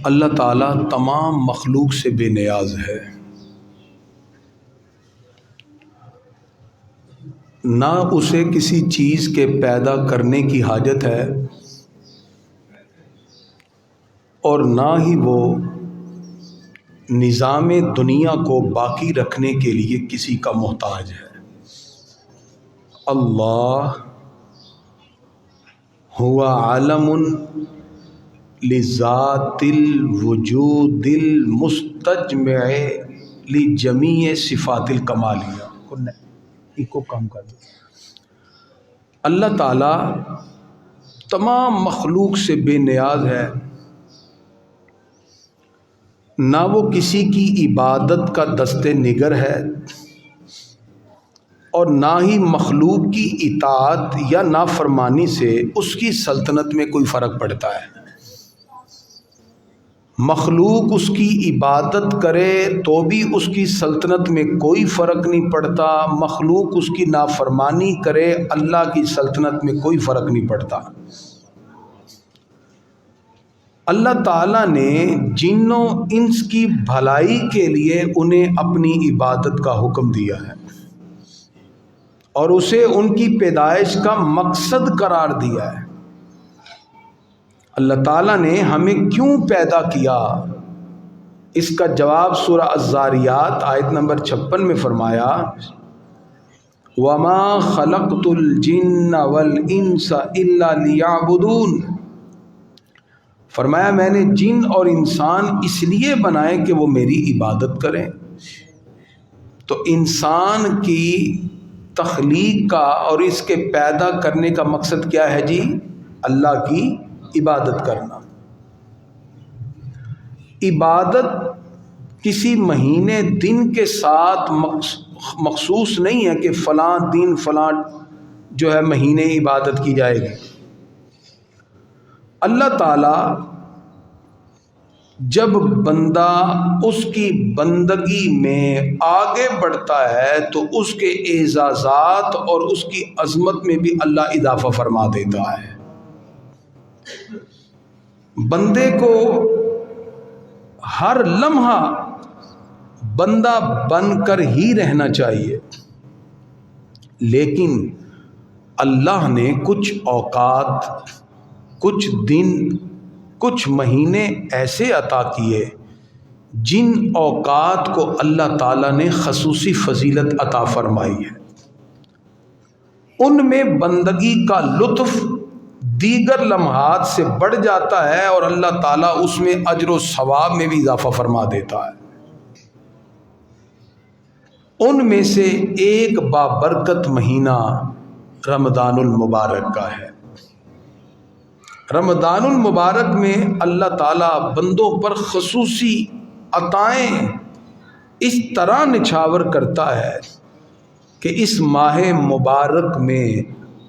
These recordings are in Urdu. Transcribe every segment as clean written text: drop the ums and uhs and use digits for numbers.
اللہ تعالیٰ تمام مخلوق سے بے نیاز ہے، نہ اسے کسی چیز کے پیدا کرنے کی حاجت ہے اور نہ ہی وہ نظام دنیا کو باقی رکھنے کے لیے کسی کا محتاج ہے۔ اللہ هو عالم لذات الوجود المستجمع لجمیع صفات الکمالیہ۔ کو کام کر دیں۔ اللہ تعالیٰ تمام مخلوق سے بے نیاز ہے، نہ وہ کسی کی عبادت کا دست نگر ہے اور نہ ہی مخلوق کی اطاعت یا نافرمانی سے اس کی سلطنت میں کوئی فرق پڑتا ہے۔ مخلوق اس کی عبادت کرے تو بھی اس کی سلطنت میں کوئی فرق نہیں پڑتا، مخلوق اس کی نافرمانی کرے اللہ کی سلطنت میں کوئی فرق نہیں پڑتا۔ اللہ تعالیٰ نے جن و انس کی بھلائی کے لیے انہیں اپنی عبادت کا حکم دیا ہے اور اسے ان کی پیدائش کا مقصد قرار دیا ہے۔ اللہ تعالیٰ نے ہمیں کیوں پیدا کیا، اس کا جواب سورہ الذاریات آیت نمبر 56 میں فرمایا، وَمَا خَلَقْتُ الْجِنَّ وَالْإِنسَ إِلَّا لِيَعْبُدُونَ، فرمایا میں نے جن اور انسان اس لیے بنائے کہ وہ میری عبادت کریں۔ تو انسان کی تخلیق کا اور اس کے پیدا کرنے کا مقصد کیا ہے جی؟ اللہ کی عبادت کرنا۔ عبادت کسی مہینے دن کے ساتھ مخصوص نہیں ہے کہ فلاں دن فلاں جو ہے مہینے عبادت کی جائے گی۔ اللہ تعالیٰ جب بندہ اس کی بندگی میں آگے بڑھتا ہے تو اس کے اعزازات اور اس کی عظمت میں بھی اللہ اضافہ فرما دیتا ہے۔ بندے کو ہر لمحہ بندہ بن کر ہی رہنا چاہیے، لیکن اللہ نے کچھ اوقات، کچھ دن، کچھ مہینے ایسے عطا کیے جن اوقات کو اللہ تعالیٰ نے خصوصی فضیلت عطا فرمائی ہے۔ ان میں بندگی کا لطف دیگر لمحات سے بڑھ جاتا ہے اور اللہ تعالیٰ اس میں اجر و ثواب میں بھی اضافہ فرما دیتا ہے۔ ان میں سے ایک بابرکت مہینہ رمضان المبارک کا ہے۔ رمضان المبارک میں اللہ تعالیٰ بندوں پر خصوصی عطائیں اس طرح نچھاور کرتا ہے کہ اس ماہ مبارک میں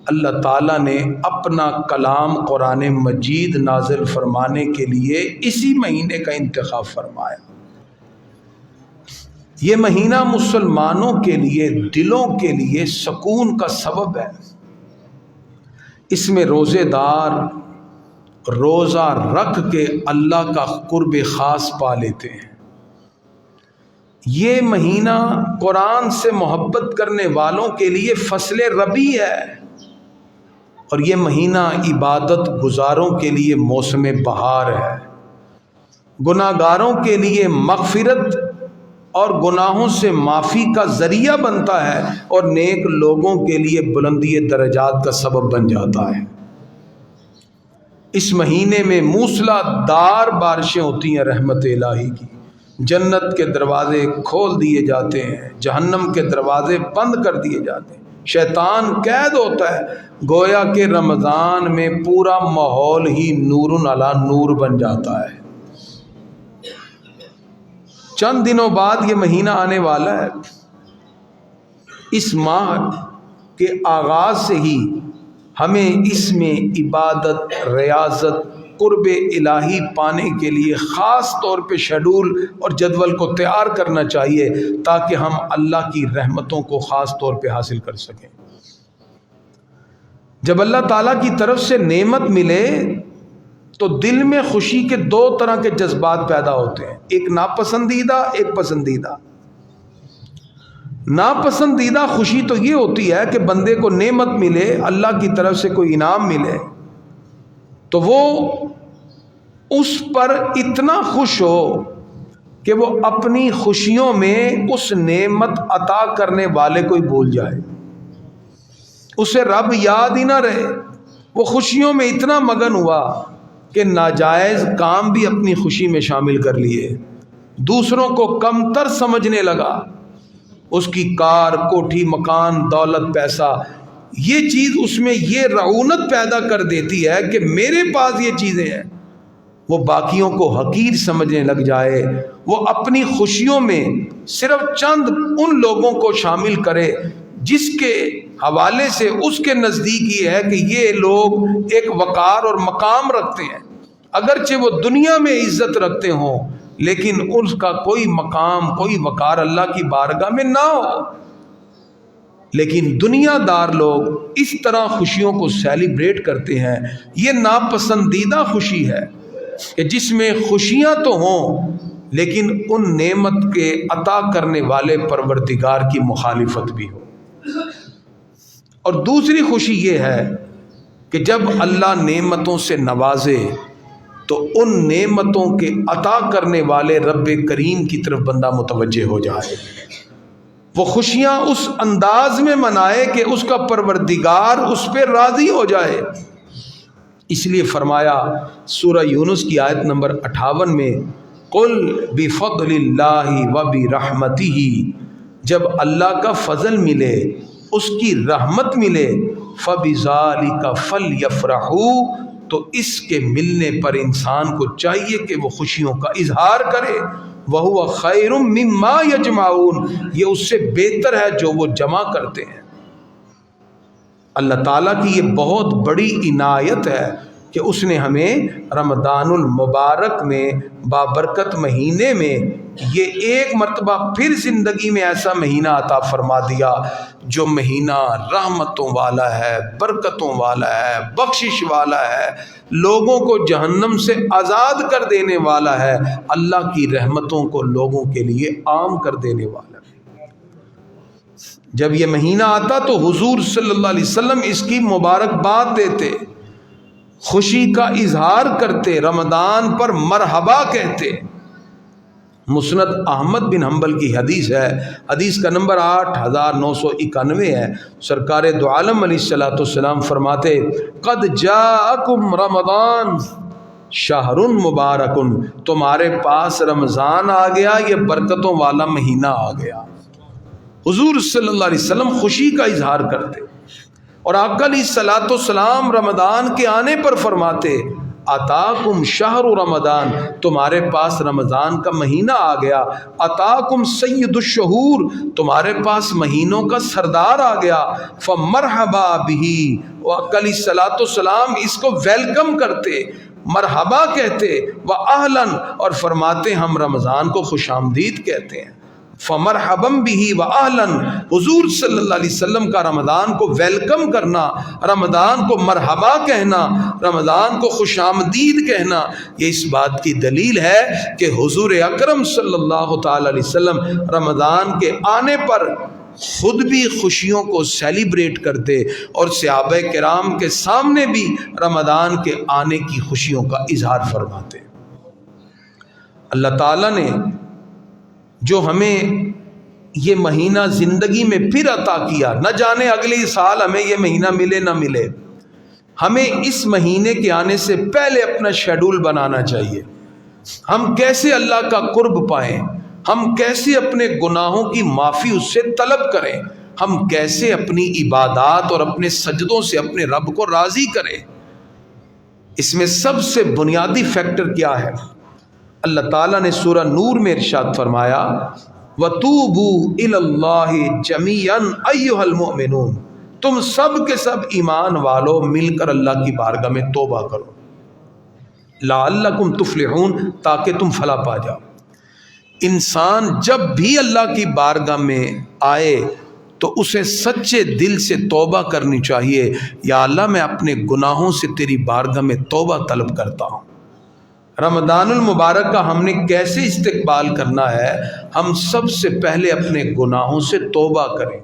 اللہ تعالیٰ نے اپنا کلام قرآن مجید نازل فرمانے کے لیے اسی مہینے کا انتخاب فرمایا۔ یہ مہینہ مسلمانوں کے لیے، دلوں کے لیے سکون کا سبب ہے۔ اس میں روزے دار روزہ رکھ کے اللہ کا قرب خاص پا لیتے ہیں۔ یہ مہینہ قرآن سے محبت کرنے والوں کے لیے فصل ربیع ہے اور یہ مہینہ عبادت گزاروں کے لیے موسم بہار ہے، گناہ گاروں کے لیے مغفرت اور گناہوں سے معافی کا ذریعہ بنتا ہے اور نیک لوگوں کے لیے بلندی درجات کا سبب بن جاتا ہے۔ اس مہینے میں موسلا دار بارشیں ہوتی ہیں رحمت الہی کی، جنت کے دروازے کھول دیے جاتے ہیں، جہنم کے دروازے بند کر دیے جاتے ہیں، شیطان قید ہوتا ہے، گویا کہ رمضان میں پورا ماحول ہی نور علی نور بن جاتا ہے۔ چند دنوں بعد یہ مہینہ آنے والا ہے۔ اس ماہ کے آغاز سے ہی ہمیں اس میں عبادت، ریاضت، قرب الہی پانے کے لیے خاص طور پہ شیڈول اور جدول کو تیار کرنا چاہیے تاکہ ہم اللہ کی رحمتوں کو خاص طور پہ حاصل کر سکیں۔ جب اللہ تعالیٰ کی طرف سے نعمت ملے تو دل میں خوشی کے دو طرح کے جذبات پیدا ہوتے ہیں، ایک ناپسندیدہ، ایک پسندیدہ۔ ناپسندیدہ خوشی تو یہ ہوتی ہے کہ بندے کو نعمت ملے، اللہ کی طرف سے کوئی انعام ملے تو وہ اس پر اتنا خوش ہو کہ وہ اپنی خوشیوں میں اس نعمت عطا کرنے والے کو ہی بھول جائے، اسے رب یاد ہی نہ رہے، وہ خوشیوں میں اتنا مگن ہوا کہ ناجائز کام بھی اپنی خوشی میں شامل کر لیے، دوسروں کو کمتر سمجھنے لگا، اس کی کار، کوٹھی، مکان، دولت، پیسہ، یہ چیز اس میں یہ رعونت پیدا کر دیتی ہے کہ میرے پاس یہ چیزیں ہیں، وہ باقیوں کو حقیر سمجھنے لگ جائے، وہ اپنی خوشیوں میں صرف چند ان لوگوں کو شامل کرے جس کے حوالے سے اس کے نزدیک یہ ہے کہ یہ لوگ ایک وقار اور مقام رکھتے ہیں، اگرچہ وہ دنیا میں عزت رکھتے ہوں لیکن اس کا کوئی مقام، کوئی وقار اللہ کی بارگاہ میں نہ ہو۔ لیکن دنیا دار لوگ اس طرح خوشیوں کو سیلیبریٹ کرتے ہیں، یہ ناپسندیدہ خوشی ہے کہ جس میں خوشیاں تو ہوں لیکن ان نعمت کے عطا کرنے والے پروردگار کی مخالفت بھی ہو۔ اور دوسری خوشی یہ ہے کہ جب اللہ نعمتوں سے نوازے تو ان نعمتوں کے عطا کرنے والے رب کریم کی طرف بندہ متوجہ ہو جائے، وہ خوشیاں اس انداز میں منائے کہ اس کا پروردگار اس پہ راضی ہو جائے۔ اس لیے فرمایا سورہ یونس کی آیت نمبر 58 میں، قل بفضل اللہ وبرحمتہ، جب اللہ کا فضل ملے، اس کی رحمت ملے، فبذالک فلیفرحوا، تو اس کے ملنے پر انسان کو چاہیے کہ وہ خوشیوں کا اظہار کرے، وَهُوَ خَيْرٌ مِّمَّا يَجْمَعُونَ، یہ اس سے بہتر ہے جو وہ جمع کرتے ہیں۔ اللہ تعالیٰ کی یہ بہت بڑی عنایت ہے کہ اس نے ہمیں رمضان المبارک میں، بابرکت مہینے میں، یہ ایک مرتبہ پھر زندگی میں ایسا مہینہ عطا فرما دیا جو مہینہ رحمتوں والا ہے، برکتوں والا ہے، بخشش والا ہے، لوگوں کو جہنم سے آزاد کر دینے والا ہے، اللہ کی رحمتوں کو لوگوں کے لیے عام کر دینے والا ہے۔ جب یہ مہینہ آتا تو حضور صلی اللہ علیہ وسلم اس کی مبارکباد دیتے، خوشی کا اظہار کرتے، رمضان پر مرحبا کہتے۔ مسند احمد بن حنبل کی حدیث ہے، حدیث کا نمبر 8991 ہے، سرکار دو عالم علیہ السلام فرماتے، قد جاءکم رمضان شہر مبارک، تمہارے پاس رمضان آ گیا، یہ برکتوں والا مہینہ آ گیا۔ حضور صلی اللہ علیہ وسلم خوشی کا اظہار کرتے، اور آقا علیہ الصلوۃ والسلام رمضان کے آنے پر فرماتے، اتاکم شہر رمضان، تمہارے پاس رمضان کا مہینہ آ گیا، اتاکم سید الشہور، تمہارے پاس مہینوں کا سردار آ گیا، فمرحبا بہ، آقا علیہ الصلوۃ والسلام اس کو ویلکم کرتے، مرحبا کہتے، واہلاً، اور فرماتے ہم رمضان کو خوش آمدید کہتے ہیں۔ فمرحبا بہ واہلاً، حضور صلی اللہ علیہ وسلم کا رمضان کو ویلکم کرنا، رمضان کو مرحبا کہنا، رمضان کو خوش آمدید کہنا، یہ اس بات کی دلیل ہے کہ حضور اکرم صلی اللہ تعالی علیہ وسلم رمضان کے آنے پر خود بھی خوشیوں کو سیلیبریٹ کرتے اور صحابہ کرام کے سامنے بھی رمضان کے آنے کی خوشیوں کا اظہار فرماتے۔ اللہ تعالیٰ نے جو ہمیں یہ مہینہ زندگی میں پھر عطا کیا، نہ جانے اگلے سال ہمیں یہ مہینہ ملے نہ ملے، ہمیں اس مہینے کے آنے سے پہلے اپنا شیڈول بنانا چاہیے، ہم کیسے اللہ کا قرب پائیں، ہم کیسے اپنے گناہوں کی معافی اس سے طلب کریں، ہم کیسے اپنی عبادات اور اپنے سجدوں سے اپنے رب کو راضی کریں۔ اس میں سب سے بنیادی فیکٹر کیا ہے؟ اللہ تعالیٰ نے سورہ نور میں ارشاد فرمایا، وَتُوبُوا إِلَى اللَّهِ جَمِيعًا أَيُّهَا الْمُؤْمِنُونَ، تم سب کے سب ایمان والو مل کر اللہ کی بارگاہ میں توبہ کرو، لعلکم تفلحون، تاکہ تم فلاح پا جاؤ۔ انسان جب بھی اللہ کی بارگاہ میں آئے تو اسے سچے دل سے توبہ کرنی چاہیے، یا اللہ میں اپنے گناہوں سے تیری بارگاہ میں توبہ طلب کرتا ہوں، رمضان المبارک کا ہم نے کیسے استقبال کرنا ہے؟ ہم سب سے پہلے اپنے گناہوں سے توبہ کریں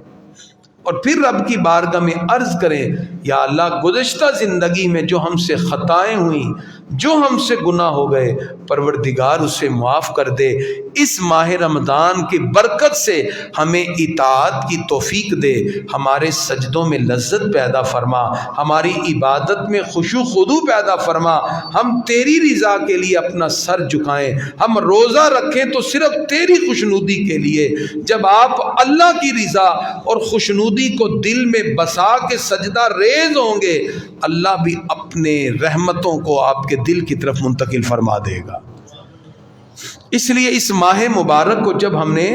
اور پھر رب کی بارگاہ میں عرض کریں، یا اللہ گزشتہ زندگی میں جو ہم سے خطائیں ہوئیں، جو ہم سے گناہ ہو گئے، پروردگار اسے معاف کر دے۔ اس ماہ رمضان کی برکت سے ہمیں اطاعت کی توفیق دے، ہمارے سجدوں میں لذت پیدا فرما، ہماری عبادت میں خشوع خضوع پیدا فرما، ہم تیری رضا کے لیے اپنا سر جھکائیں، ہم روزہ رکھیں تو صرف تیری خوشنودی کے لیے۔ جب آپ اللہ کی رضا اور خوشنودی کو دل میں بسا کے سجدہ ریز ہوں گے، اللہ بھی اپنے رحمتوں کو آپ کے دل کی طرف منتقل فرما دے گا۔ اس لیے اس ماہ مبارک کو جب ہم نے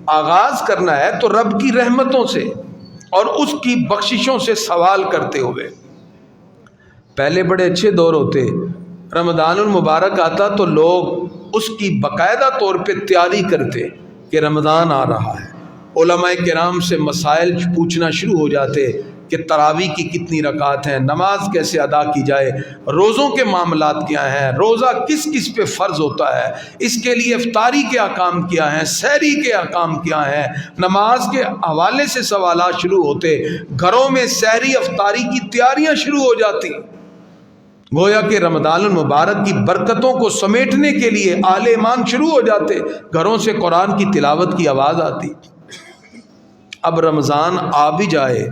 آغاز کرنا ہے تو رب کی رحمتوں سے اور اس کی بخششوں سے سوال کرتے ہوئے۔ پہلے بڑے اچھے دور ہوتے، رمضان المبارک آتا تو لوگ اس کی باقاعدہ طور پہ تیاری کرتے کہ رمضان آ رہا ہے، علماء کرام سے مسائل پوچھنا شروع ہو جاتے کہ تراویح کی کتنی رکعات ہیں، نماز کیسے ادا کی جائے، روزوں کے معاملات کیا ہیں، روزہ کس کس پہ فرض ہوتا ہے، اس کے لیے افطاری کے احکام کیا ہیں، سحری کے احکام کیا ہیں، نماز کے حوالے سے سوالات شروع ہوتے، گھروں میں سحری افطاری کی تیاریاں شروع ہو جاتی۔ گویا کہ رمضان المبارک کی برکتوں کو سمیٹنے کے لیے آل ایمان شروع ہو جاتے، گھروں سے قرآن کی تلاوت کی آواز آتی۔ اب رمضان آ بھی جائے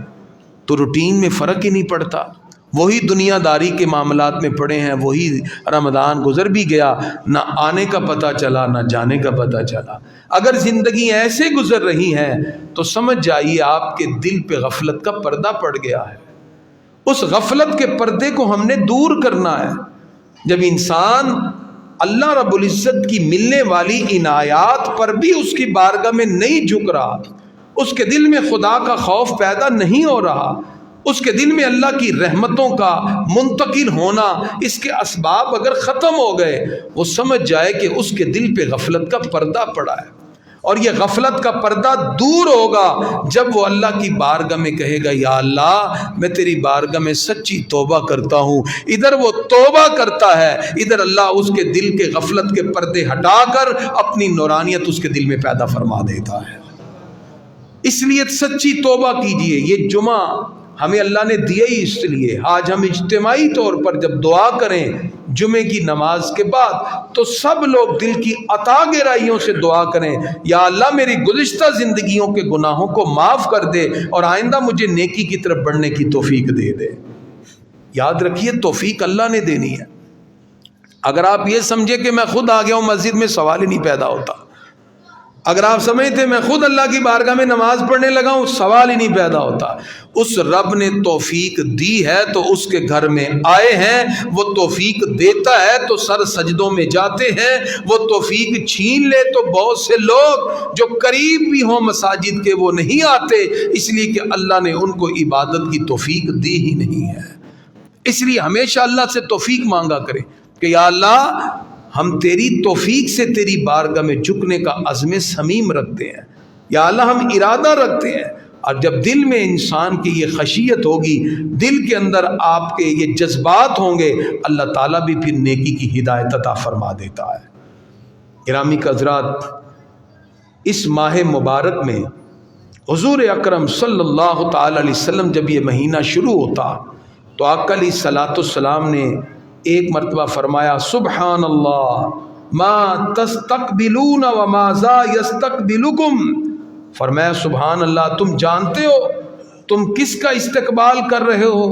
تو روٹین میں فرق ہی نہیں پڑتا، وہی دنیا داری کے معاملات میں پڑے ہیں، وہی رمضان گزر بھی گیا، نہ آنے کا پتہ چلا نہ جانے کا پتہ چلا۔ اگر زندگی ایسے گزر رہی ہے تو سمجھ جائیے آپ کے دل پہ غفلت کا پردہ پڑ گیا ہے۔ اس غفلت کے پردے کو ہم نے دور کرنا ہے۔ جب انسان اللہ رب العزت کی ملنے والی عنایات پر بھی اس کی بارگاہ میں نہیں جھک رہا، اس کے دل میں خدا کا خوف پیدا نہیں ہو رہا، اس کے دل میں اللہ کی رحمتوں کا منتقل ہونا، اس کے اسباب اگر ختم ہو گئے، وہ سمجھ جائے کہ اس کے دل پہ غفلت کا پردہ پڑا ہے۔ اور یہ غفلت کا پردہ دور ہوگا جب وہ اللہ کی بارگاہ میں کہے گا، یا اللہ میں تیری بارگاہ میں سچی توبہ کرتا ہوں۔ ادھر وہ توبہ کرتا ہے، ادھر اللہ اس کے دل کے غفلت کے پردے ہٹا کر اپنی نورانیت اس کے دل میں پیدا فرما دیتا ہے۔ اس لیے سچی توبہ کیجئے۔ یہ جمعہ ہمیں اللہ نے دیا ہی اس لیے۔ آج ہم اجتماعی طور پر جب دعا کریں جمعے کی نماز کے بعد تو سب لوگ دل کی عطا گہرائیوں سے دعا کریں، یا اللہ میری گزشتہ زندگیوں کے گناہوں کو معاف کر دے اور آئندہ مجھے نیکی کی طرف بڑھنے کی توفیق دے دے۔ یاد رکھیے توفیق اللہ نے دینی ہے۔ اگر آپ یہ سمجھے کہ میں خود آ گیا ہوں مسجد میں، سوال ہی نہیں پیدا ہوتا۔ اگر آپ سمجھتے میں خود اللہ کی بارگاہ میں نماز پڑھنے لگا ہوں، سوال ہی نہیں پیدا ہوتا۔ اس رب نے توفیق دی ہے تو اس کے گھر میں آئے ہیں، وہ توفیق دیتا ہے تو سر سجدوں میں جاتے ہیں، وہ توفیق چھین لے تو بہت سے لوگ جو قریب بھی ہوں مساجد کے وہ نہیں آتے، اس لیے کہ اللہ نے ان کو عبادت کی توفیق دی ہی نہیں ہے۔ اس لیے ہمیشہ اللہ سے توفیق مانگا کریں کہ یا اللہ ہم تیری توفیق سے تیری بارگاہ میں جھکنے کا عزم صمیم رکھتے ہیں، یا اللہ ہم ارادہ رکھتے ہیں۔ اور جب دل میں انسان کی یہ خشیت ہوگی، دل کے اندر آپ کے یہ جذبات ہوں گے، اللہ تعالیٰ بھی پھر نیکی کی ہدایت عطا فرما دیتا ہے۔ گرامی حضرات، اس ماہ مبارک میں حضور اکرم صلی اللہ تعالی علیہ وسلم جب یہ مہینہ شروع ہوتا تو آقا علیہ الصلوۃ والسلام نے ایک مرتبہ فرمایا، سبحان اللہ ما تستقبلون وما ذا یستقبلکم۔ فرمایا سبحان اللہ، تم جانتے ہو تم کس کا استقبال کر رہے ہو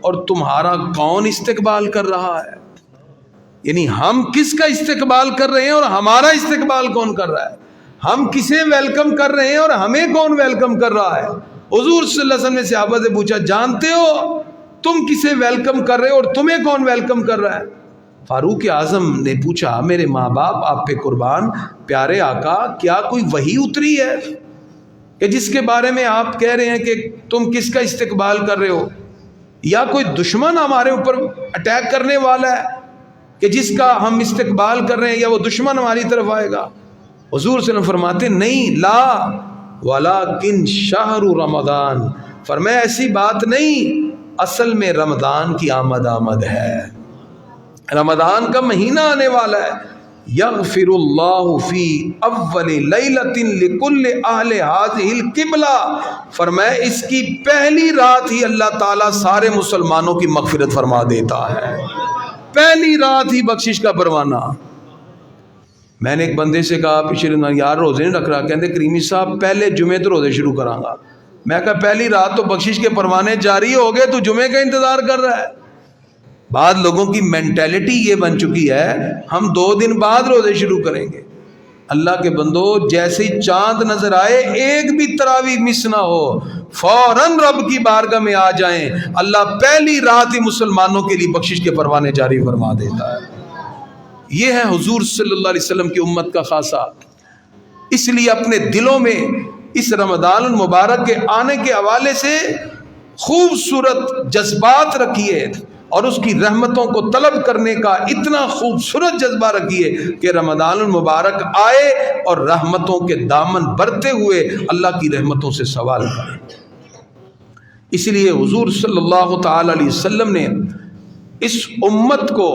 اور تمہارا کون استقبال کر رہا ہے۔ یعنی ہم کس کا استقبال کر رہے ہیں اور ہمارا استقبال کون کر رہا ہے، ہم کسے ویلکم کر رہے ہیں اور ہمیں کون ویلکم کر رہا ہے۔ حضور صلی اللہ علیہ وسلم نے صحابہ سے پوچھا، جانتے ہو تم کسے ویلکم کر رہے ہو اور تمہیں کون ویلکم کر رہا ہے؟ فاروق اعظم نے پوچھا، میرے ماں باپ آپ پہ قربان، پیارے آقا کیا کوئی وحی اتری ہے کہ جس کے بارے میں آپ کہہ رہے ہیں کہ تم کس کا استقبال کر رہے ہو، یا کوئی دشمن ہمارے اوپر اٹیک کرنے والا ہے کہ جس کا ہم استقبال کر رہے ہیں، یا وہ دشمن ہماری طرف آئے گا؟ حضور صلی اللہ علیہ وسلم فرماتے نہیں، لا ولکن شہر رمضان، فرمایا ایسی بات نہیں، اصل میں رمضان کی آمد ہے۔ رمضان کا مہینہ آنے والا ہے، یغفر اللہ فی اول لیلۃ لکل اہل ہذہ القبلہ، فرمایا اس کی پہلی رات ہی اللہ تعالیٰ سارے مسلمانوں کی مغفرت فرما دیتا ہے، پہلی رات ہی بخشش کا پروانہ۔ میں نے ایک بندے سے کہا پچھلے دن، یار روزے نہیں رکھ رہا، کہتے کریمی صاحب پہلے جمعے تو روزے شروع کراں گا۔ میں کہا پہلی رات تو بخشش کے پروانے جاری ہو گئے، تو جمعے کا انتظار کر رہا ہے؟ بعض لوگوں کی مینٹیلٹی یہ بن چکی ہے ہم 2 دن بعد روزے شروع کریں گے۔ اللہ کے بندو، جیسے ہی چاند نظر آئے ایک بھی تراویح مس نہ ہو، فوراً رب کی بارگاہ میں آ جائیں، اللہ پہلی رات ہی مسلمانوں کے لیے بخشش کے پروانے جاری فرما دیتا ہے۔ یہ ہے حضور صلی اللہ علیہ وسلم کی امت کا خاصہ۔ اس لیے اپنے دلوں میں اس رمضان المبارک کے آنے کے حوالے سے خوبصورت جذبات رکھیے، اور اس کی رحمتوں کو طلب کرنے کا اتنا خوبصورت جذبہ رکھیے کہ رمضان المبارک آئے اور رحمتوں کے دامن برتے ہوئے اللہ کی رحمتوں سے سوال کریں۔ اس لیے حضور صلی اللہ تعالی علیہ وسلم نے اس امت کو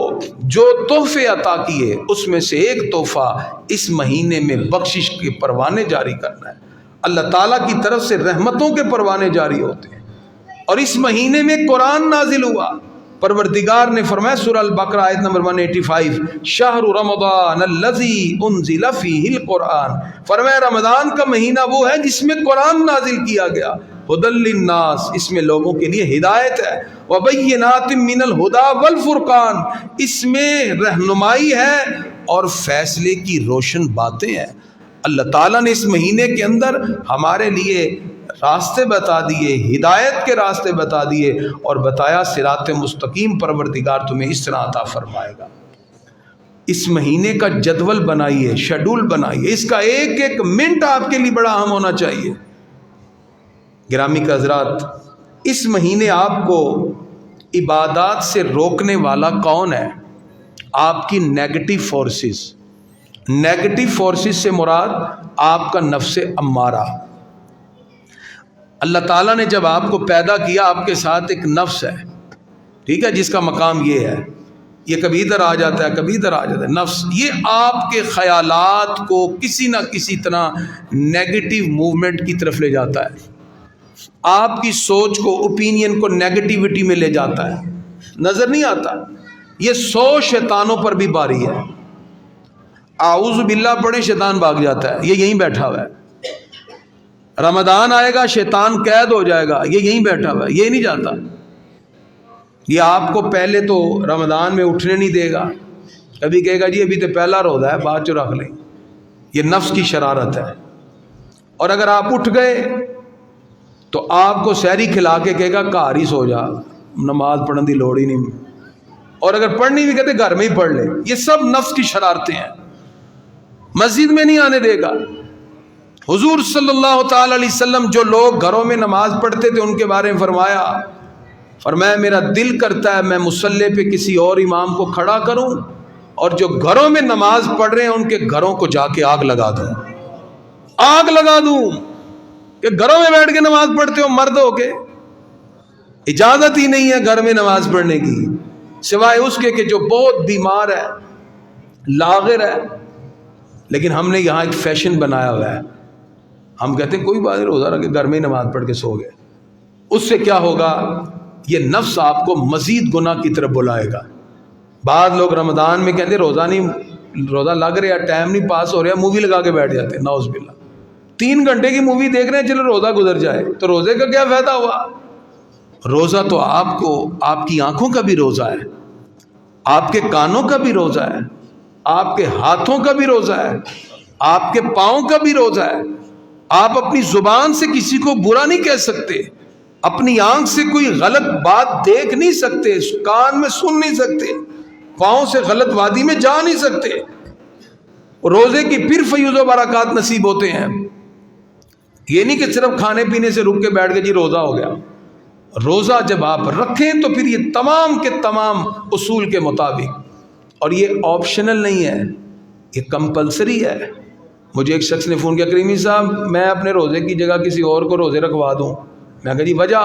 جو تحفے عطا کیے، اس میں سے ایک تحفہ اس مہینے میں بخشش کے پروانے جاری کرنا ہے۔ اللہ تعالیٰ کی طرف سے رحمتوں کے پروانے جاری ہوتے ہیں، اور اس مہینے میں قرآن نازل ہوا۔ پروردگار نے فرمایا سورہ البقرہ آیت نمبر 185، شہر رمضان الذی انزل فیہ القرآن، فرمایا رمضان کا مہینہ وہ ہے جس میں قرآن نازل کیا گیا، ھدی للناس، اس میں لوگوں کے لیے ہدایت ہے، وبینات من الہدی والفرقان، اس میں رہنمائی ہے اور فیصلے کی روشن باتیں ہیں۔ اللہ تعالیٰ نے اس مہینے کے اندر ہمارے لیے راستے بتا دیے، ہدایت کے راستے بتا دیے، اور بتایا صراط مستقیم پروردگار تمہیں اس طرح عطا فرمائے گا۔ اس مہینے کا جدول بنائیے، شیڈول بنائیے، اس کا ایک ایک منٹ آپ کے لیے بڑا اہم ہونا چاہیے۔ گرامی کے حضرات، اس مہینے آپ کو عبادات سے روکنے والا کون ہے؟ آپ کی نیگیٹو فورسز۔ نیگیٹو فورسز سے مراد آپ کا نفس امارہ۔ اللہ تعالیٰ نے جب آپ کو پیدا کیا، آپ کے ساتھ ایک نفس ہے، ٹھیک ہے، جس کا مقام یہ ہے، یہ کبھی ادھر آ جاتا ہے، کبھی ادھر آ جاتا ہے۔ نفس یہ آپ کے خیالات کو کسی نہ کسی طرح نیگیٹو موومنٹ کی طرف لے جاتا ہے، آپ کی سوچ کو، اوپینین کو نیگیٹیوٹی میں لے جاتا ہے، نظر نہیں آتا۔ یہ 100 شیطانوں پر بھی باری ہے، اعوذ باللہ پڑھیں شیطان بھاگ جاتا ہے، یہ یہیں بیٹھا ہوا ہے۔ رمضان آئے گا شیطان قید ہو جائے گا، یہ یہیں بیٹھا ہوا ہے، یہ نہیں جاتا۔ یہ آپ کو پہلے تو رمضان میں اٹھنے نہیں دے گا، کبھی کہے گا جی ابھی تو پہلا روزہ ہے، بعد چ رکھ لیں، یہ نفس کی شرارت ہے۔ اور اگر آپ اٹھ گئے تو آپ کو سحری کھلا کے کہے گا گھر ہی سو جا، نماز پڑھنے کی لوڑ ہی نہیں، اور اگر پڑھنی بھی کہتے گھر میں ہی پڑھ لے۔ یہ سب نفس کی شرارتیں ہیں، مسجد میں نہیں آنے دے گا۔ حضور صلی اللہ تعالی علیہ وسلم جو لوگ گھروں میں نماز پڑھتے تھے ان کے بارے میں فرمایا میرا دل کرتا ہے میں مصلی پہ کسی اور امام کو کھڑا کروں، اور جو گھروں میں نماز پڑھ رہے ہیں ان کے گھروں کو جا کے آگ لگا دوں، آگ لگا دوں کہ گھروں میں بیٹھ کے نماز پڑھتے ہو مرد ہو کے، اجازت ہی نہیں ہے گھر میں نماز پڑھنے کی، سوائے اس کے کہ جو بہت بیمار ہے، لاغر ہے۔ لیکن ہم نے یہاں ایک فیشن بنایا ہوا ہے، ہم کہتے ہیں کوئی بات نہیں روزہ رکھ کے گھر میں ہی نماز پڑھ کے سو گئے۔ اس سے کیا ہوگا؟ یہ نفس آپ کو مزید گناہ کی طرف بلائے گا۔ بعض لوگ رمضان میں کہتے روزہ لگ رہا، ٹائم نہیں پاس ہو رہا، مووی لگا کے بیٹھ جاتے ہیں، نعوذ باللہ۔ 3 گھنٹے کی مووی دیکھ رہے ہیں، چلو روزہ گزر جائے، تو روزے کا کیا فائدہ ہوا؟ روزہ تو آپ کی آنکھوں کا بھی روزہ ہے، آپ کے کانوں کا بھی روزہ ہے، آپ کے ہاتھوں کا بھی روزہ ہے، آپ کے پاؤں کا بھی روزہ ہے۔ آپ اپنی زبان سے کسی کو برا نہیں کہہ سکتے، اپنی آنکھ سے کوئی غلط بات دیکھ نہیں سکتے، کان میں سن نہیں سکتے، پاؤں سے غلط وادی میں جا نہیں سکتے۔ روزے کی پھر فیض و برکات نصیب ہوتے ہیں۔ یہ نہیں کہ صرف کھانے پینے سے رک کے بیٹھ کے جی روزہ ہو گیا۔ روزہ جب آپ رکھیں تو پھر یہ تمام کے تمام اصول کے مطابق، اور یہ آپشنل نہیں ہے، یہ کمپلسری ہے۔ مجھے ایک شخص نے فون کیا، کریمی صاحب میں اپنے روزے کی جگہ کسی اور کو روزے رکھوا دوں؟ میں کہا جی وجہ؟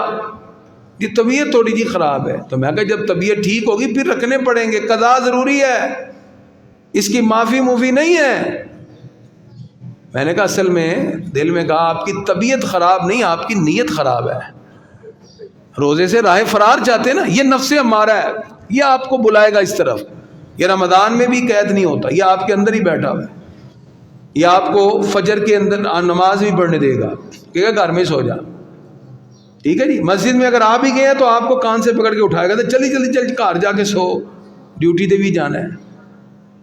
یہ طبیعت تھوڑی جی خراب ہے. تو میں کہا جب طبیعت ٹھیک ہوگی پھر رکھنے پڑیں گے، قضا ضروری ہے، اس کی معافی موفی نہیں ہے. میں نے کہا اصل میں دل میں کہا آپ کی طبیعت خراب نہیں، آپ کی نیت خراب ہے. روزے سے راہ فرار چاہتے ہیں نا، یہ نفس امارہ ہے، یہ آپ کو بلائے گا اس طرف. یہ رمضان میں بھی قید نہیں ہوتا، یہ آپ کے اندر ہی بیٹھا ہوا ہے. یہ آپ کو فجر کے اندر نماز بھی پڑھنے دے گا، کہے گا گھر میں سو جا. ٹھیک ہے جی، مسجد میں اگر آپ ہی گئے ہیں تو آپ کو کان سے پکڑ کے اٹھائے گا تو جلدی جلدی چل گھر جا کے سو، ڈیوٹی دے بھی جانا ہے.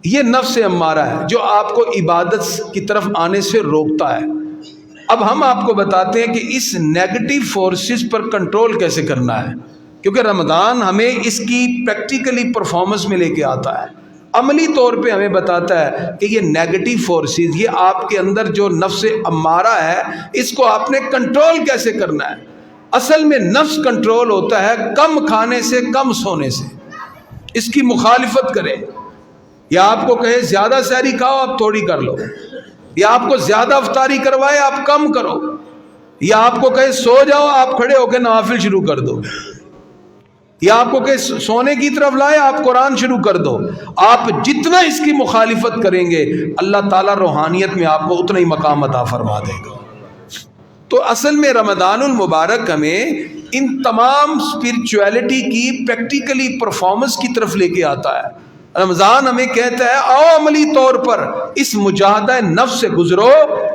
یہ نفس امارہ ہے جو آپ کو عبادت کی طرف آنے سے روکتا ہے. اب ہم آپ کو بتاتے ہیں کہ اس نیگیٹو فورسز پر کنٹرول کیسے کرنا ہے، کیونکہ رمضان ہمیں اس کی پریکٹیکلی پرفارمنس میں لے کے آتا ہے، عملی طور پہ ہمیں بتاتا ہے کہ یہ نیگیٹو فورسز، یہ آپ کے اندر جو نفس امارہ ہے، اس کو آپ نے کنٹرول کیسے کرنا ہے. اصل میں نفس کنٹرول ہوتا ہے کم کھانے سے، کم سونے سے. اس کی مخالفت کرے، یا آپ کو کہے زیادہ سحری کھاؤ آپ تھوڑی کر لو، یا آپ کو زیادہ افطاری کروائے آپ کم کرو، یا آپ کو کہے سو جاؤ آپ کھڑے ہو کے نوافل شروع کر دو، یا آپ کو کہے سونے کی طرف لائے آپ قرآن شروع کر دو. آپ جتنا اس کی مخالفت کریں گے اللہ تعالیٰ روحانیت میں آپ کو اتنا ہی مقام عطا فرما دے گا. تو اصل میں رمضان المبارک ہمیں ان تمام اسپرچویلٹی کی پریکٹیکلی پرفارمنس کی طرف لے کے آتا ہے. رمضان ہمیں کہتا ہے آؤ عملی طور پر اس مجاہدہ نفس سے گزرو،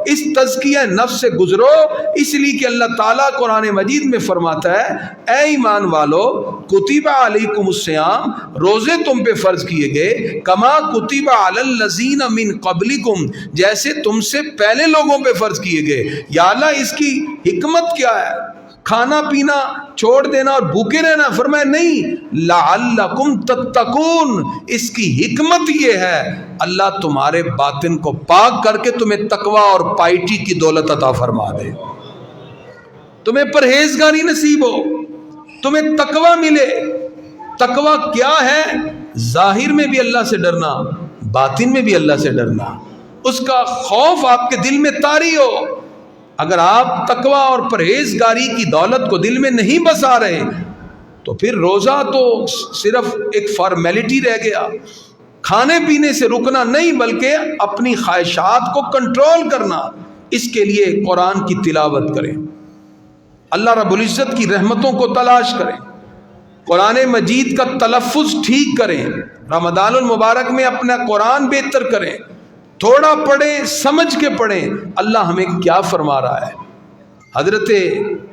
اس تزکیہ نفس سے گزرو. اس لیے کہ اللہ تعالیٰ قرآن مجید میں فرماتا ہے اے ایمان والو کتب علیکم الصیام، روزے تم پہ فرض کیے گئے، کما کتب علی الذین من قبلکم، جیسے تم سے پہلے لوگوں پہ فرض کیے گئے. یا اللہ اس کی حکمت کیا ہے؟ کھانا پینا چھوڑ دینا اور بھوکے رہنا؟ فرمایا نہیں، لعلکم تتقون، اس کی حکمت یہ ہے اللہ تمہارے باطن کو پاک کر کے تمہیں تقوی اور پائٹی کی دولت عطا فرما دے، تمہیں پرہیزگاری نصیب ہو، تمہیں تقوی ملے. تقوی کیا ہے؟ ظاہر میں بھی اللہ سے ڈرنا، باطن میں بھی اللہ سے ڈرنا، اس کا خوف آپ کے دل میں طاری ہو. اگر آپ تقوی اور پرہیزگاری کی دولت کو دل میں نہیں بسا رہے تو پھر روزہ تو صرف ایک فارمیلٹی رہ گیا. کھانے پینے سے رکنا نہیں بلکہ اپنی خواہشات کو کنٹرول کرنا. اس کے لیے قرآن کی تلاوت کریں، اللہ رب العزت کی رحمتوں کو تلاش کریں، قرآن مجید کا تلفظ ٹھیک کریں، رمضان المبارک میں اپنا قرآن بہتر کریں، تھوڑا پڑھیں، سمجھ کے پڑھیں اللہ ہمیں کیا فرما رہا ہے. حضرت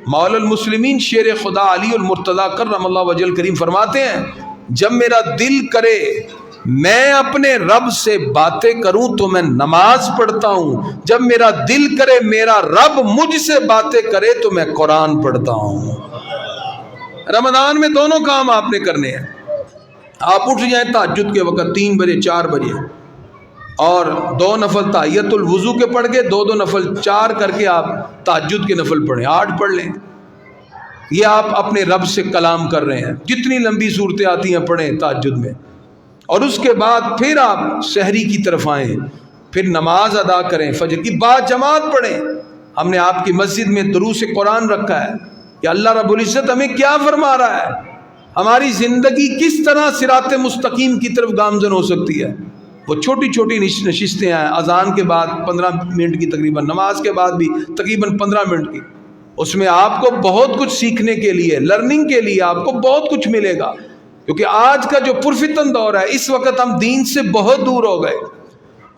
مولا المسلمین شیر خدا علی المرتضیٰ کرم اللہ وجہ الکریم فرماتے ہیں جب میرا دل کرے میں اپنے رب سے باتیں کروں تو میں نماز پڑھتا ہوں، جب میرا دل کرے میرا رب مجھ سے باتیں کرے تو میں قرآن پڑھتا ہوں. رمضان میں دونوں کام آپ نے کرنے ہیں. آپ اٹھ جائیں تہجد کے وقت 3 بجے 4 بجے اور 2 نفل تحیت الوضو کے پڑھ کے 2 نفل 4 کر کے آپ تہجد کے نفل پڑھیں، 8 پڑھ لیں. یہ آپ اپنے رب سے کلام کر رہے ہیں. جتنی لمبی صورتیں آتی ہیں پڑھیں تہجد میں، اور اس کے بعد پھر آپ سحری کی طرف آئیں، پھر نماز ادا کریں، فجر کی بعد جماعت پڑھیں. ہم نے آپ کی مسجد میں دروس قرآن رکھا ہے کہ اللہ رب العزت ہمیں کیا فرما رہا ہے، ہماری زندگی کس طرح صراط مستقیم کی طرف گامزن ہو سکتی ہے. وہ چھوٹی چھوٹی نشستیں ہیں، اذان کے بعد 15 منٹ کی تقریباً، نماز کے بعد بھی تقریباً 15 منٹ کی، اس میں آپ کو بہت کچھ سیکھنے کے لیے، لرننگ کے لیے آپ کو بہت کچھ ملے گا. کیونکہ آج کا جو پرفتن دور ہے اس وقت ہم دین سے بہت دور ہو گئے.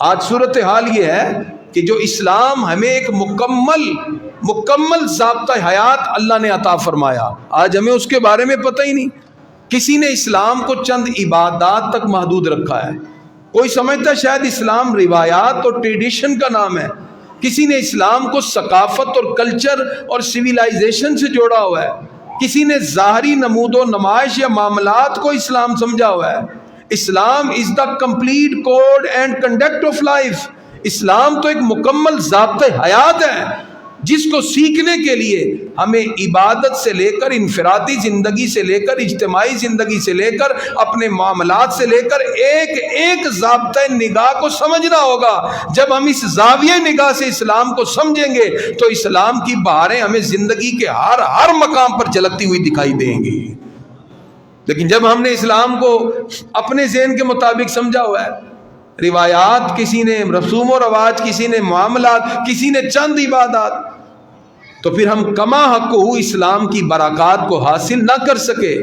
آج صورتحال یہ ہے کہ جو اسلام ہمیں ایک مکمل ضابطہ حیات اللہ نے عطا فرمایا، آج ہمیں اس کے بارے میں پتہ ہی نہیں. کسی نے اسلام کو چند عبادات تک محدود رکھا ہے. کوئی سمجھتا ہے شاید اسلام روایات اور ٹریڈیشن کا نام ہے. کسی نے اسلام کو ثقافت اور کلچر اور سویلائزیشن سے جوڑا ہوا ہے. کسی نے ظاہری نمود و نمائش یا معاملات کو اسلام سمجھا ہوا ہے. Islam is the complete code and conduct of life. Islam تو ایک مکمل ضابطۂ حیات ہے. جس کو سیکھنے کے لیے ہمیں عبادت سے لے کر انفرادی زندگی سے لے کر اجتماعی زندگی سے لے کر اپنے معاملات سے لے کر ایک ایک ضابطۂ نگاہ کو سمجھنا ہوگا۔ جب ہم اس زاویہ نگاہ سے اسلام کو سمجھیں گے تو اسلام کی بہاریں ہمیں زندگی کے ہر مقام پر جھلکتی ہوئی دکھائی دیں گی۔ لیکن جب ہم نے اسلام کو اپنے ذہن کے مطابق سمجھا ہوا ہے، روایات کسی نے، رسوم و رواج کسی نے، معاملات کسی نے، چند عبادات، تو پھر ہم کما حق اسلام کی برکات کو حاصل نہ کر سکے۔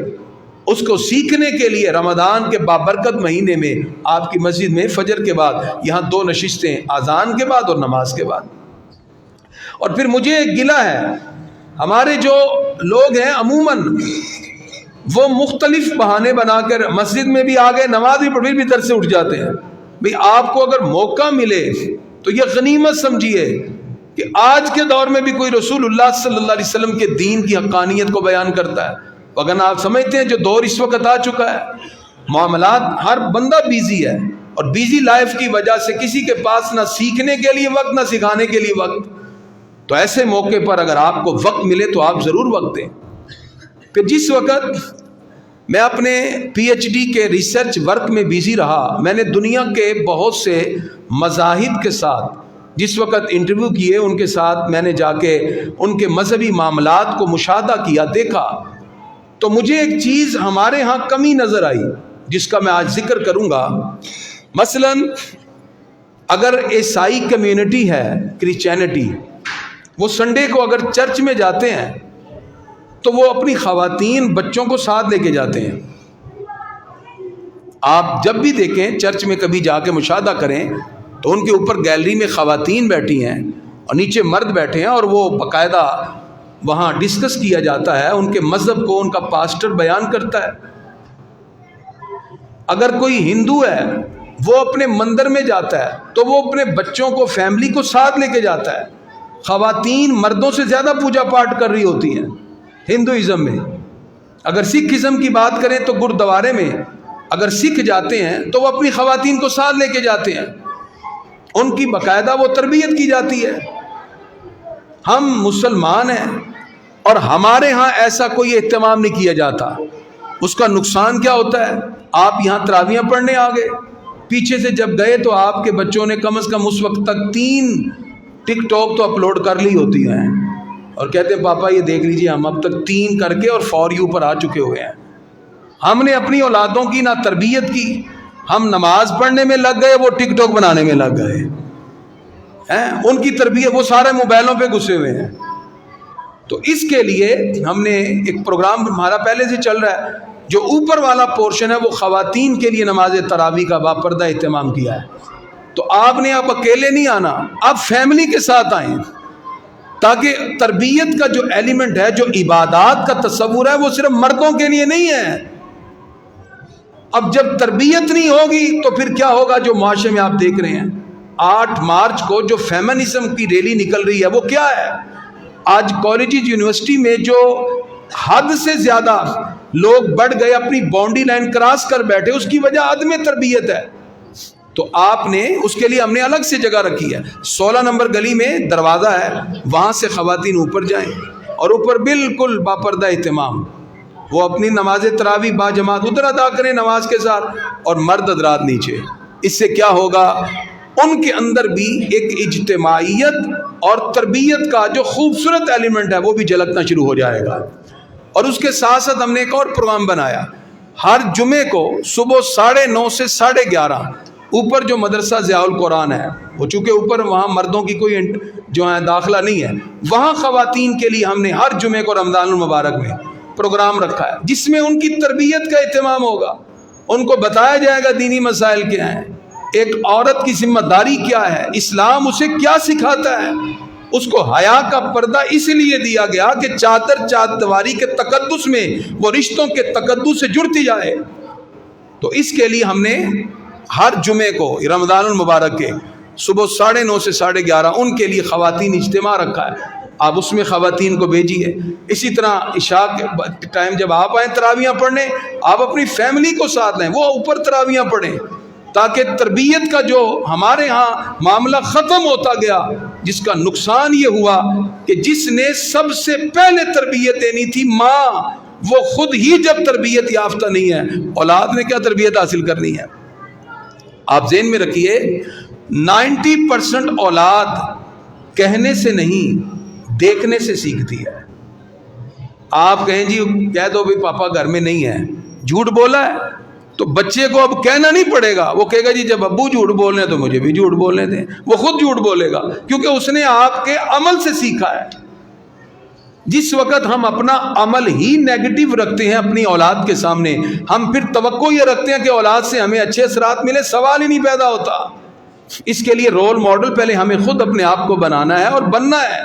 اس کو سیکھنے کے لیے رمضان کے بابرکت مہینے میں آپ کی مسجد میں فجر کے بعد یہاں 2 نشستیں، اذان کے بعد اور نماز کے بعد۔ اور پھر مجھے ایک گلہ ہے، ہمارے جو لوگ ہیں عموماً وہ مختلف بہانے بنا کر مسجد میں بھی آ گئے، نماز بھی پڑھ، بھی در سے اٹھ جاتے ہیں۔ بھئی آپ کو اگر موقع ملے تو یہ غنیمت سمجھیے کہ آج کے دور میں بھی کوئی رسول اللہ صلی اللہ علیہ وسلم کے دین کی حقانیت کو بیان کرتا ہے۔ اگر آپ سمجھتے ہیں جو دور اس وقت آ چکا ہے، معاملات، ہر بندہ بیزی ہے، اور بیزی لائف کی وجہ سے کسی کے پاس نہ سیکھنے کے لیے وقت، نہ سکھانے کے لیے وقت، تو ایسے موقع پر اگر آپ کو وقت ملے تو آپ ضرور وقت دیں۔ پھر جس وقت میں اپنے پی ایچ ڈی کے ریسرچ ورک میں بیزی رہا، میں نے دنیا کے بہت سے مذاہب کے ساتھ جس وقت انٹرویو کیے، ان کے ساتھ میں نے جا کے ان کے مذہبی معاملات کو مشاہدہ کیا، دیکھا، تو مجھے ایک چیز ہمارے ہاں کمی نظر آئی جس کا میں آج ذکر کروں گا۔ مثلا اگر عیسائی کمیونٹی ہے، کرسچینٹی، وہ سنڈے کو اگر چرچ میں جاتے ہیں تو وہ اپنی خواتین، بچوں کو ساتھ لے کے جاتے ہیں۔ آپ جب بھی دیکھیں چرچ میں کبھی جا کے مشاہدہ کریں تو ان کے اوپر گیلری میں خواتین بیٹھی ہیں اور نیچے مرد بیٹھے ہیں، اور وہ باقاعدہ وہاں ڈسکس کیا جاتا ہے، ان کے مذہب کو ان کا پاسٹر بیان کرتا ہے۔ اگر کوئی ہندو ہے وہ اپنے مندر میں جاتا ہے تو وہ اپنے بچوں کو، فیملی کو ساتھ لے کے جاتا ہے۔ خواتین مردوں سے زیادہ پوجا پاٹ کر رہی ہوتی ہیں ہندوازم میں۔ اگر سکھ ازم کی بات کریں تو گردوارے میں اگر سکھ جاتے ہیں تو وہ اپنی خواتین کو ساتھ لے کے جاتے ہیں، ان کی باقاعدہ وہ تربیت کی جاتی ہے۔ ہم مسلمان ہیں اور ہمارے ہاں ایسا کوئی اہتمام نہیں کیا جاتا۔ اس کا نقصان کیا ہوتا ہے؟ آپ یہاں تراویحیں پڑھنے آ گئے، پیچھے سے جب گئے تو آپ کے بچوں نے کم از کم اس وقت تک 3 ٹک ٹاک تو اپلوڈ کر لی ہوتی ہیں، اور کہتے ہیں پاپا یہ دیکھ لیجئے ہم اب تک 3 کر کے اور فار یو پر آ چکے ہوئے ہیں۔ ہم نے اپنی اولادوں کی نہ تربیت کی، ہم نماز پڑھنے میں لگ گئے، وہ ٹک ٹاک بنانے میں لگ گئے ہیں، ان کی تربیت، وہ سارے موبائلوں پہ گھسے ہوئے ہیں۔ تو اس کے لیے ہم نے ایک پروگرام ہمارا پہلے سے چل رہا ہے، جو اوپر والا پورشن ہے وہ خواتین کے لیے نماز تراویح کا باپردہ اہتمام کیا ہے۔ تو آپ نے اب اکیلے نہیں آنا، آپ فیملی کے ساتھ آئیں، تاکہ تربیت کا جو ایلیمنٹ ہے، جو عبادات کا تصور ہے، وہ صرف مردوں کے لیے نہیں ہے۔ اب جب تربیت نہیں ہوگی تو پھر کیا ہوگا؟ جو معاشرے میں آپ دیکھ رہے ہیں، 8 مارچ کو جو فیمنزم کی ریلی نکل رہی ہے وہ کیا ہے؟ آج کالجز، یونیورسٹی میں جو حد سے زیادہ لوگ بڑھ گئے، اپنی باؤنڈری لائن کراس کر بیٹھے، اس کی وجہ عدم تربیت ہے۔ تو آپ نے اس کے لیے ہم نے الگ سے جگہ رکھی ہے، 16 نمبر گلی میں دروازہ ہے، وہاں سے خواتین اوپر جائیں، اور اوپر بالکل باپردہ اہتمام، وہ اپنی نماز تراویح با جماعت ادھر ادا کریں نماز کے ساتھ، اور مرد حضرات نیچے۔ اس سے کیا ہوگا؟ ان کے اندر بھی ایک اجتماعیت اور تربیت کا جو خوبصورت ایلیمنٹ ہے وہ بھی جھلکنا شروع ہو جائے گا۔ اور اس کے ساتھ ساتھ ہم نے ایک اور پروگرام بنایا، ہر جمعے کو صبح 9:30 سے 11:30 اوپر جو مدرسہ ضیاء القرآن ہے، وہ چونکہ اوپر وہاں مردوں کی کوئی جو ہے داخلہ نہیں ہے، وہاں خواتین کے لیے ہم نے ہر جمعے کو رمضان المبارک میں پروگرام رکھا ہے، جس میں ان کی تربیت کا اہتمام ہوگا، ان کو بتایا جائے گا دینی مسائل کیا ہیں، ایک عورت کی ذمہ داری کیا ہے، اسلام اسے کیا سکھاتا ہے۔ اس کو حیا کا پردہ اس لیے دیا گیا کہ چادر چادواری کے تقدس میں وہ رشتوں کے تقدس سے جڑتی جائے۔ تو اس کے لیے ہم نے ہر جمعے کو رمضان المبارک کے صبح 9:30 سے 11:30 ان کے لیے خواتین اجتماع رکھا ہے۔ آپ اس میں خواتین کو بھیجیے۔ اسی طرح عشاء کے ٹائم جب آپ آئیں تراویحاں پڑھنے، آپ اپنی فیملی کو ساتھ لیں، وہ اوپر تراویحاں پڑھیں، تاکہ تربیت کا جو ہمارے ہاں معاملہ ختم ہوتا گیا، جس کا نقصان یہ ہوا کہ جس نے سب سے پہلے تربیت دینی تھی ماں، وہ خود ہی جب تربیت یافتہ نہیں ہے، اولاد نے کیا تربیت حاصل کرنی ہے؟ آپ ذہن میں رکھیے 90% اولاد کہنے سے نہیں دیکھنے سے سیکھتی ہے۔ آپ کہیں جی کہہ دو بھی پاپا گھر میں نہیں ہے، جھوٹ بولا ہے، تو بچے کو اب کہنا نہیں پڑے گا، وہ کہے گا جی جب ابو جھوٹ بولنے ہیں تو مجھے بھی جھوٹ بولنے دیں، وہ خود جھوٹ بولے گا کیونکہ اس نے آپ کے عمل سے سیکھا ہے۔ جس وقت ہم اپنا عمل ہی نیگیٹو رکھتے ہیں اپنی اولاد کے سامنے، ہم پھر توقع یہ رکھتے ہیں کہ اولاد سے ہمیں اچھے اثرات ملے، سوال ہی نہیں پیدا ہوتا۔ اس کے لیے رول ماڈل پہلے ہمیں خود اپنے آپ کو بنانا ہے اور بننا ہے۔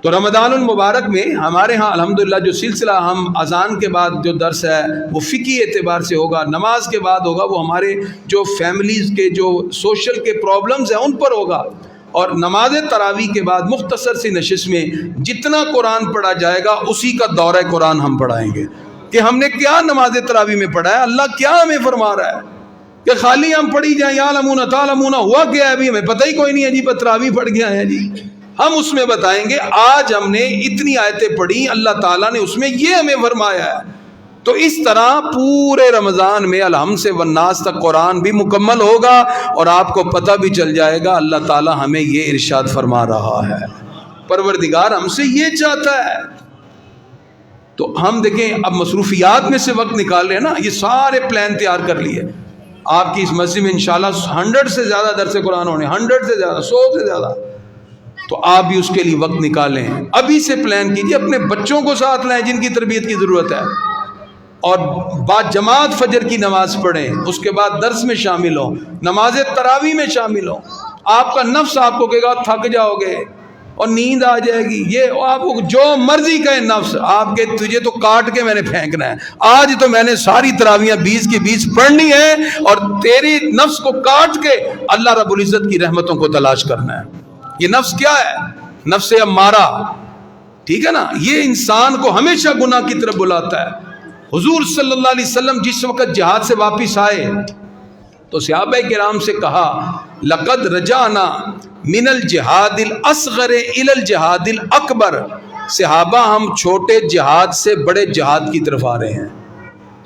تو رمضان المبارک میں ہمارے ہاں الحمدللہ جو سلسلہ ہم اذان کے بعد جو درس ہے وہ فقہی اعتبار سے ہوگا، نماز کے بعد ہوگا، وہ ہمارے جو فیملیز کے جو سوشل کے پرابلمز ہیں ان پر ہوگا، اور نماز تراویح کے بعد مختصر سی نشست میں جتنا قرآن پڑھا جائے گا اسی کا دورہ قرآن ہم پڑھائیں گے کہ ہم نے کیا نماز تراویح میں پڑھا ہے، اللہ کیا ہمیں فرما رہا ہے، کہ خالی ہم پڑھی جائیں یعلمون تعلمون ہوا کیا ہے، ابھی ہمیں پتہ ہی کوئی نہیں ہے جی، تراویح پڑھ گیا ہے جی۔ ہم اس میں بتائیں گے آج ہم نے اتنی آیتیں پڑھی، اللہ تعالیٰ نے اس میں یہ ہمیں فرمایا ہے۔ تو اس طرح پورے رمضان میں الحمد سے والناس تک قرآن بھی مکمل ہوگا اور آپ کو پتہ بھی چل جائے گا اللہ تعالیٰ ہمیں یہ ارشاد فرما رہا ہے، پروردگار ہم سے یہ چاہتا ہے۔ تو ہم دیکھیں اب مصروفیات میں سے وقت نکال رہے ہیں نا، یہ سارے پلان تیار کر لیے، آپ کی اس مسجد میں انشاءاللہ 100 سے زیادہ درس قرآن ہونے، 100 سے زیادہ، 100 سے زیادہ، تو آپ بھی اس کے لیے وقت نکالیں، ابھی سے پلان کیجئے، اپنے بچوں کو ساتھ لائیں جن کی تربیت کی ضرورت ہے، اور بعد جماعت فجر کی نماز پڑھیں، اس کے بعد درس میں شامل ہوں، نماز تراویح میں شامل ہوں۔ آپ کا نفس آپ کو کہے گا تھک جاؤ گے اور نیند آ جائے گی، یہ آپ کو جو مرضی کہے نفس، آپ کے تجھے تو کاٹ کے میں نے پھینکنا ہے، آج تو میں نے ساری تراویحیں 20 کی 20 پڑھنی ہے، اور تیری نفس کو کاٹ کے اللہ رب العزت کی رحمتوں کو تلاش کرنا ہے۔ یہ نفس کیا ہے؟ نفس امارہ، ٹھیک ہے نا، یہ انسان کو ہمیشہ گناہ کی طرف بلاتا ہے۔ حضور صلی اللہ علیہ وسلم جس وقت جہاد سے واپس آئے تو صحابہ کرام سے کہا لقد رجعنا من الجہاد الاصغر الى الجہاد الاکبر، صحابہ ہم چھوٹے جہاد سے بڑے جہاد کی طرف آ رہے ہیں۔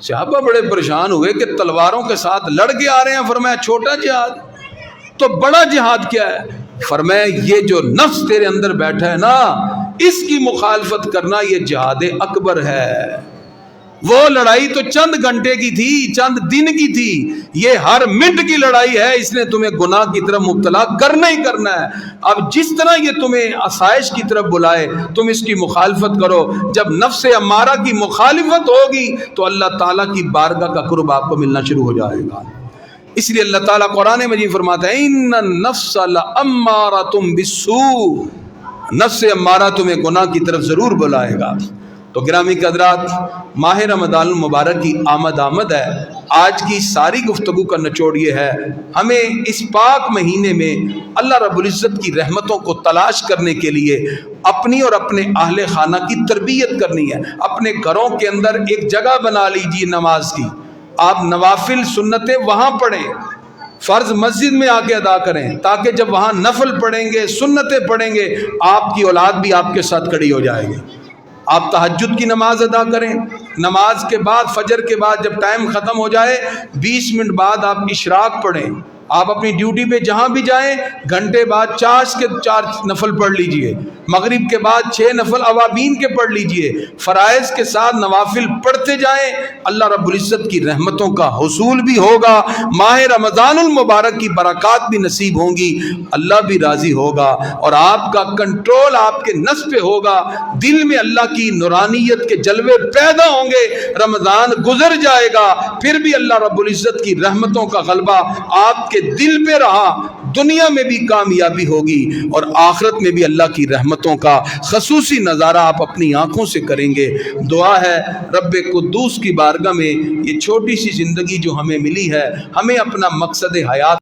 صحابہ بڑے پریشان ہوئے کہ تلواروں کے ساتھ لڑ کے آ رہے ہیں، فرمایا چھوٹا جہاد تو بڑا جہاد کیا ہے؟ فرمایا یہ جو نفس تیرے اندر بیٹھا ہے نا، اس کی مخالفت کرنا یہ جہاد اکبر ہے۔ وہ لڑائی تو چند گھنٹے کی تھی، چند دن کی تھی، یہ ہر منٹ کی لڑائی ہے، اس نے تمہیں گناہ کی طرف مبتلا کرنا ہی کرنا ہے۔ اب جس طرح یہ تمہیں آسائش کی طرف بلائے تم اس کی مخالفت کرو، جب نفس امارہ کی مخالفت ہوگی تو اللہ تعالیٰ کی بارگاہ کا قرب آپ کو ملنا شروع ہو جائے گا۔ اس لیے اللہ تعالیٰ قرآن مجید فرماتا ہے ان النفس لامارۃ بالسوء، نفس امارہ تمہیں گناہ کی طرف ضرور بلائے گا۔ تو گرامی قدرات، ماہ رمضان المبارک کی آمد ہے۔ آج کی ساری گفتگو کا نچوڑ یہ ہے، ہمیں اس پاک مہینے میں اللہ رب العزت کی رحمتوں کو تلاش کرنے کے لیے اپنی اور اپنے اہل خانہ کی تربیت کرنی ہے۔ اپنے گھروں کے اندر ایک جگہ بنا لیجیے نماز کی، آپ نوافل سنتیں وہاں پڑھیں، فرض مسجد میں آ کے ادا کریں، تاکہ جب وہاں نفل پڑھیں گے، سنتیں پڑھیں گے، آپ کی اولاد بھی آپ کے ساتھ کھڑی ہو جائے گی۔ آپ تہجد کی نماز ادا کریں، نماز کے بعد فجر کے بعد جب ٹائم ختم ہو جائے 20 منٹ بعد آپ اشراق پڑھیں۔ آپ اپنی ڈیوٹی پہ جہاں بھی جائیں گھنٹے بعد 4 نفل پڑھ لیجئے، مغرب کے بعد 6 نفل اوابین کے پڑھ لیجئے، فرائض کے ساتھ نوافل پڑھتے جائیں، اللہ رب العزت کی رحمتوں کا حصول بھی ہوگا، ماہ رمضان المبارک کی برکات بھی نصیب ہوں گی، اللہ بھی راضی ہوگا، اور آپ کا کنٹرول آپ کے نفس پہ ہوگا، دل میں اللہ کی نورانیت کے جلوے پیدا ہوں گے۔ رمضان گزر جائے گا پھر بھی اللہ رب العزت کی رحمتوں کا غلبہ آپ کے دل پہ رہا، دنیا میں بھی کامیابی ہوگی اور آخرت میں بھی اللہ کی رحمتوں کا خصوصی نظارہ آپ اپنی آنکھوں سے کریں گے۔ دعا ہے رب قدوس کی بارگاہ میں یہ چھوٹی سی زندگی جو ہمیں ملی ہے، ہمیں اپنا مقصد حیات